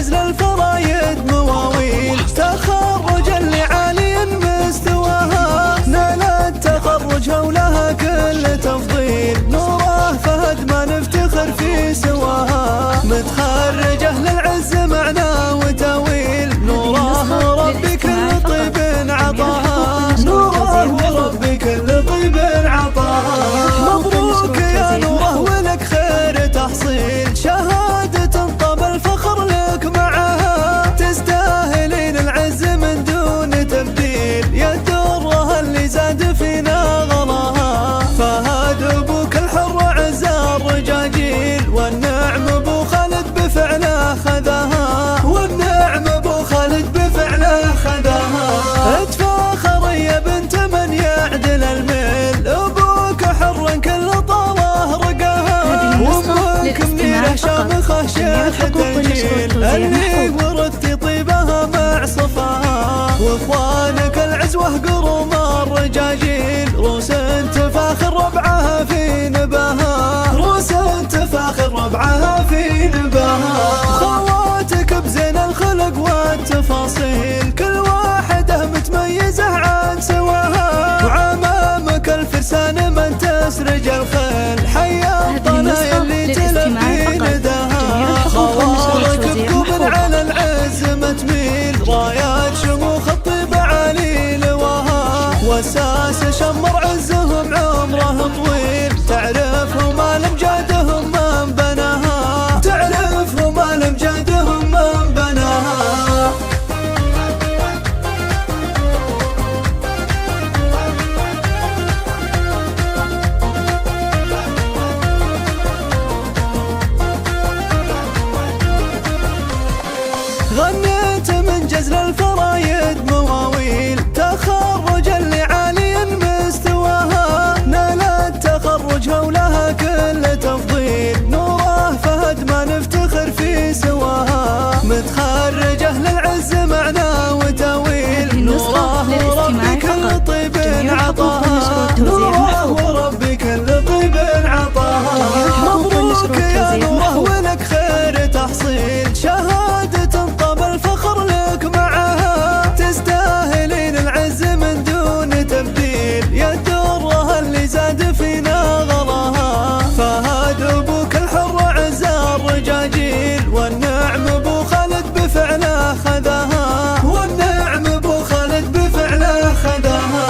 جزل الفرايد مواويل، تخرج اللي عالي مستواها، نالت تخرجها ولها كل تفضيل، نوره فهد ما نفتخر في سواها، متخرجه للعز معنى وتاويل، نوره وربي كل طيب عطاها، نوره وربي كل طيب عطاها. مبروك يا نوره ولك خير تحصيل، شهادة طاب الفخر لك معها، تستاهلين العز من دون تبديل، يا الدره اللي زاد فينا غلاها، فهد ابوك الحر عز الرجاجيل، والنعم ابو خالد بفعله خذاها، والنعم ابو خالد بفعله خذاها. اتفاخر يا بنت من يعدل الميل، ابوك حر كل طاله رقاها، وامك منيره شامخه شيخ التنجيل، اللي ورثتي طيبها مع صفاها، واخوانك العزوه قروم الرجاجيل، روس تفاخر ربعها في نباها، روس تفاخر ربعها في نباها. خواتك بزين الخلق والتفاصيل، كل واحده متميزه عن سواها، وعمامك الفرسان من تسرج الخيل، حيا الطنا اللي تلبي نداها، خوارك بكوب على العز متميل، رايات شموخ الطيب عالي لواها، وساس شمر عزهم عمره طويل، تعرفهم الامجادهم من بناها، تعرفهم الامجادهم من بناها. غنيت من جزل الفرايد مواويل، تخرج اللي عالي مستواها، نالت تخرجها ولها كل تفضيل، نوره فهد ما نفتخر في سواها، متخرجه للعز معنى وتاويل، نوره وربي كل طيب عطاها، نوره وربي كل طيب عطاها. مبروك يا نوره ولك خير تحصيل، شهادة طاب الفخر لك معها، تستاهلين العز من دون تبديل، يا الدره اللي زاد فينا غلاها، فهد ابوك الحر عز الرجاجيل، والنعم ابو خالد بفعله خذاها، والنعم ابو خالد بفعله خذاها.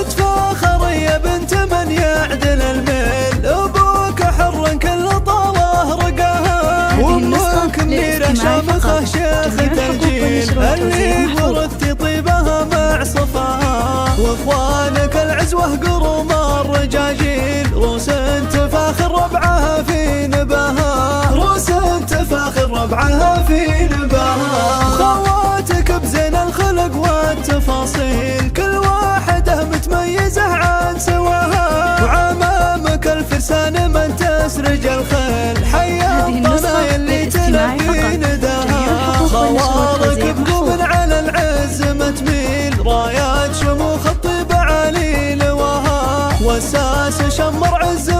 اتفاخر يا بنت من يعدل الميل، ابوك حر كل طاله رقاها، وامك منيره شامخه شيخ التنجيل، اللي ورثتي طيبها مع صفاها، واخوانك العزوه قروم الرجاجيل، روس تفاخر ربعها في نباها، روس تفاخر ربعها في نباها. خواتك بزين الخلق والتفاصيل، كل واحده متميزه عن سواها، وعمامك الفرسان من تسرج الخيل، حيا الطنا اللي تلبي نداها، خوارك بقوم على العز متميل، رايات شموخ الطيب عالي لواها، وساس شمر عز